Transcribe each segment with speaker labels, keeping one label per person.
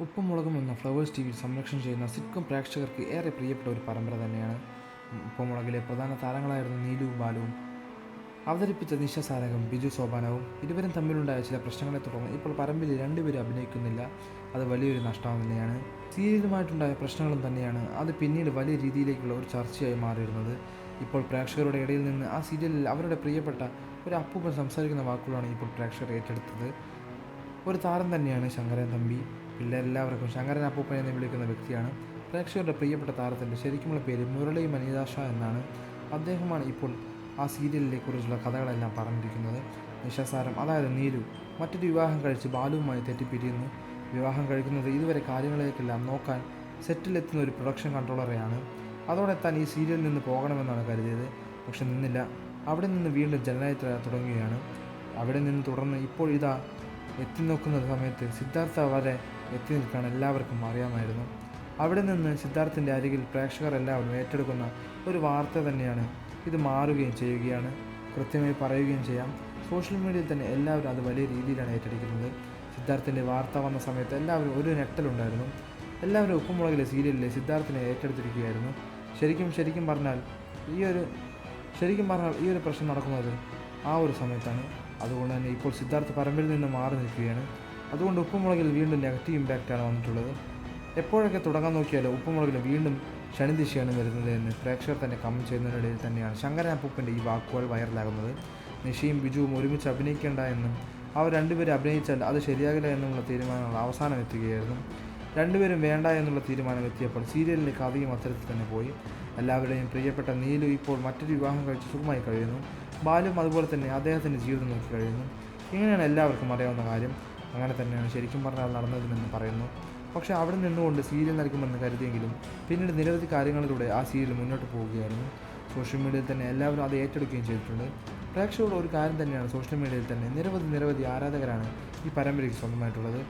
Speaker 1: ഉപ്പും മുളകും എന്ന ഫ്ലവേഴ്സ് ടിവിയിൽ സംരക്ഷണം ചെയ്യുന്ന സിറ്റ്കോം പ്രേക്ഷകർക്ക് ഏറെ പ്രിയപ്പെട്ട ഒരു പരമ്പര തന്നെയാണ്. ഉപ്പും മുളകിലെ പ്രധാന താരങ്ങളായിരുന്ന നീലുവും ബാലുവും അവതരിപ്പിച്ച നിശസാരകം ബിജു സോപാനവും ഇരുവരും തമ്മിലുണ്ടായ ചില പ്രശ്നങ്ങളെ തുടർന്ന് ഇപ്പോൾ പരമ്പരയിൽ രണ്ടുപേരും അഭിനയിക്കുന്നില്ല. അത് വലിയൊരു നഷ്ടം തന്നെയാണ്. സീരിയലുമായിട്ടുണ്ടായ പ്രശ്നങ്ങളും തന്നെയാണ് അത് പിന്നീട് വലിയ രീതിയിലേക്കുള്ള ഒരു ചർച്ചയായി മാറിയിരുന്നത്. ഇപ്പോൾ പ്രേക്ഷകരുടെ ഇടയിൽ നിന്ന് ആ സീരിയലിൽ അവരുടെ പ്രിയപ്പെട്ട ഒരു അപ്പൂപ്പൻ സംസാരിക്കുന്ന വാക്കുകളാണ് ഇപ്പോൾ പ്രേക്ഷകർ ഏറ്റെടുത്തത്. ഒരു താരം തന്നെയാണ് ശങ്കരൻ തമ്പി. പിള്ളേരെല്ലാവർക്കും ശങ്കരൻ അപ്പൂപ്പൻ എന്ന് വിളിക്കുന്ന വ്യക്തിയാണ്. പ്രേക്ഷകരുടെ പ്രിയപ്പെട്ട താരത്തിൻ്റെ ശരിക്കുമുള്ള പേര് മുരളി മനീതാഷ എന്നാണ്. അദ്ദേഹമാണ് ഇപ്പോൾ ആ സീരിയലിനെ കുറിച്ചുള്ള കഥകളെല്ലാം പറഞ്ഞിരിക്കുന്നത്. നിശസാരം, അതായത് നീലു, മറ്റൊരു വിവാഹം കഴിച്ച് ബാലുവുമായി തെറ്റിപ്പിരിയുന്നു. വിവാഹം കഴിക്കുന്നത് ഇതുവരെ കാര്യങ്ങളിലേക്കെല്ലാം നോക്കാൻ സെറ്റിലെത്തുന്ന ഒരു പ്രൊഡക്ഷൻ കൺട്രോളറെയാണ്. അതോടെ താൻ ഈ സീരിയലിൽ നിന്ന് പോകണമെന്നാണ് കരുതിയത്. പക്ഷെ നിന്നില്ല. അവിടെ നിന്ന് വീണ്ടും ജനനയാത്ര തുടങ്ങുകയാണ്. അവിടെ നിന്ന് തുടർന്ന് ഇപ്പോൾ ഇതാ എത്തി നോക്കുന്ന സമയത്ത് സിദ്ധാർത്ഥ വരെ എത്തി നിൽക്കാൻ എല്ലാവർക്കും അറിയാമായിരുന്നു. അവിടെ നിന്ന് സിദ്ധാർത്ഥിൻ്റെ അരികിൽ പ്രേക്ഷകർ എല്ലാവരും ഏറ്റെടുക്കുന്ന ഒരു വാർത്ത തന്നെയാണ് ഇത്. മാറുകയും ചെയ്യുകയാണ്, കൃത്യമായി പറയുകയും ചെയ്യാം. സോഷ്യൽ മീഡിയയിൽ തന്നെ എല്ലാവരും അത് വലിയ രീതിയിലാണ് ഏറ്റെടുക്കുന്നത്. സിദ്ധാർത്ഥിൻ്റെ വാർത്ത വന്ന സമയത്ത് എല്ലാവരും ഒരു ഞെട്ടലുണ്ടായിരുന്നു. എല്ലാവരും ഉപ്പുമുളകിലെ സീരിയലിലെ സിദ്ധാർത്ഥിനെ ഏറ്റെടുത്തിരിക്കുകയായിരുന്നു. ശരിക്കും പറഞ്ഞാൽ ഈ ഒരു പ്രശ്നം നടക്കുന്നത് ആ ഒരു സമയത്താണ്. അതുകൊണ്ട് തന്നെ ഇപ്പോൾ സിദ്ധാർത്ഥ് പരമ്പരയിൽ നിന്ന് മാറി നിൽക്കുകയാണ്. അതുകൊണ്ട് ഉപ്പുമുളകിൽ വീണ്ടും നെഗറ്റീവ് ഇമ്പാക്റ്റാണ് വന്നിട്ടുള്ളത്. എപ്പോഴൊക്കെ തുടങ്ങാൻ നോക്കിയാലും ഉപ്പുമുളകിൽ വീണ്ടും ശനിദിശയാണ് വരുന്നത് എന്ന് പ്രേക്ഷകർ തന്നെ കമൻറ്റ് ചെയ്യുന്നതിനിടയിൽ തന്നെയാണ് ശങ്കരൻ അപ്പൂപ്പൻ്റെ ഈ വാക്കുകൾ വൈറലാകുന്നത്. നിഷയും ബിജുവും ഒരുമിച്ച് അഭിനയിക്കേണ്ട എന്നും അവർ രണ്ടുപേരും അഭിനയിച്ചാൽ അത് ശരിയാകില്ല എന്നുള്ള തീരുമാനങ്ങൾ അവസാനം എത്തുകയായിരുന്നു. രണ്ടുപേരും വേണ്ട എന്നുള്ള തീരുമാനം എത്തിയപ്പോൾ സീരിയലിൻ്റെ കഥയും അത്തരത്തിൽ തന്നെ പോയി. എല്ലാവരുടെയും പ്രിയപ്പെട്ട നീലു ഇപ്പോൾ മറ്റൊരു വിവാഹം കഴിച്ച് സുഖമായി കഴിയുന്നു. ബാലും അതുപോലെ തന്നെ അദ്ദേഹത്തിൻ്റെ ജീവിതം നോക്കി കഴിയുന്നു. ഇങ്ങനെയാണ് എല്ലാവർക്കും അറിയാവുന്ന കാര്യം. അങ്ങനെ തന്നെയാണ് ശരിക്കും പറഞ്ഞാൽ നടന്നതെന്ന് പറയുന്നു. പക്ഷേ അവിടെ നിന്നുകൊണ്ട് സീരിയൽ നൽകുമെന്ന് കരുതിയെങ്കിലും പിന്നീട് നിരവധി കാര്യങ്ങളിലൂടെ ആ സീരിയൽ മുന്നോട്ട് പോവുകയായിരുന്നു. സോഷ്യൽ മീഡിയയിൽ തന്നെ എല്ലാവരും അത് ഏറ്റെടുക്കുകയും ചെയ്തിട്ടുണ്ട്. പ്രേക്ഷകരുടെ ഒരു കാര്യം തന്നെയാണ്, സോഷ്യൽ മീഡിയയിൽ തന്നെ നിരവധി ആരാധകരാണ് ഈ പരമ്പരയ്ക്ക് സ്വന്തമായിട്ടുള്ളത്.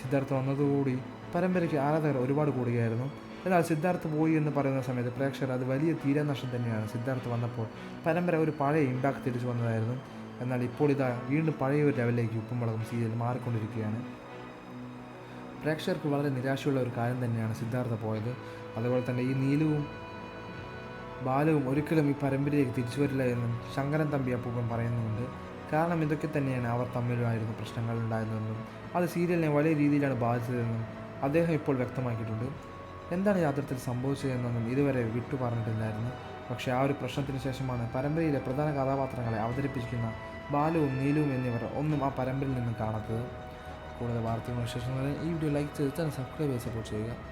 Speaker 1: സിദ്ധാർത്ഥ വന്നതുകൂടി പരമ്പരയ്ക്ക് ആരാധകർ ഒരുപാട് കൂടുകയായിരുന്നു. എന്നാൽ സിദ്ധാർത്ഥ് പോയി എന്ന് പറയുന്ന സമയത്ത് പ്രേക്ഷകർ അത് വലിയ തീരാനഷ്ടം തന്നെയാണ്. സിദ്ധാർത്ഥ് വന്നപ്പോൾ പരമ്പര ഒരു പഴയ ഇമ്പാക്ട് തിരിച്ചു വന്നതായിരുന്നു. എന്നാൽ ഇപ്പോൾ ഇതാ വീണ്ടും പഴയ ഒരു ലെവലിലേക്ക് ഉപ്പുമുളകും സീരിയൽ മാറിക്കൊണ്ടിരിക്കുകയാണ്. പ്രേക്ഷകർക്ക് വളരെ നിരാശയുള്ള ഒരു കാര്യം തന്നെയാണ് സിദ്ധാർത്ഥ പോയത്. അതുപോലെ തന്നെ ഈ നീലുവും ബാലുവും ഒരിക്കലും ഈ പരമ്പരയിലേക്ക് തിരിച്ചു വരില്ല എന്നും ശങ്കരൻ തമ്പി അപ്പൂപ്പൻ പറയുന്നുണ്ട്. കാരണം ഇതൊക്കെ തന്നെയാണ് അവർ തമ്മിലുമായിരുന്ന പ്രശ്നങ്ങൾ ഉണ്ടായിരുന്നതെന്നും അത് സീരിയലിനെ വലിയ രീതിയിലാണ് ബാധിച്ചതെന്നും അദ്ദേഹം ഇപ്പോൾ വ്യക്തമാക്കിയിട്ടുണ്ട്. എന്താണ് യാത്രത്തിൽ സംഭവിച്ചതെന്നൊന്നും ഇതുവരെ വിട്ടു പറഞ്ഞിട്ടില്ലായിരുന്നു. പക്ഷേ ആ ഒരു പ്രശ്നത്തിന് ശേഷമാണ് പരമ്പരയിലെ പ്രധാന കഥാപാത്രങ്ങളെ അവതരിപ്പിക്കുന്ന ബാലുവും നീലുവും എന്നിവർ ഒന്നും ആ പരമ്പരയിൽ നിന്നും കാണാത്തത്. കൂടുതൽ വാർത്തകളും വിശേഷങ്ങളും ഈ വീഡിയോ ലൈക്ക് ചെയ്ത് തന്നെ സബ്സ്ക്രൈബ് ചെയ്ത് സപ്പോർട്ട് ചെയ്യുക.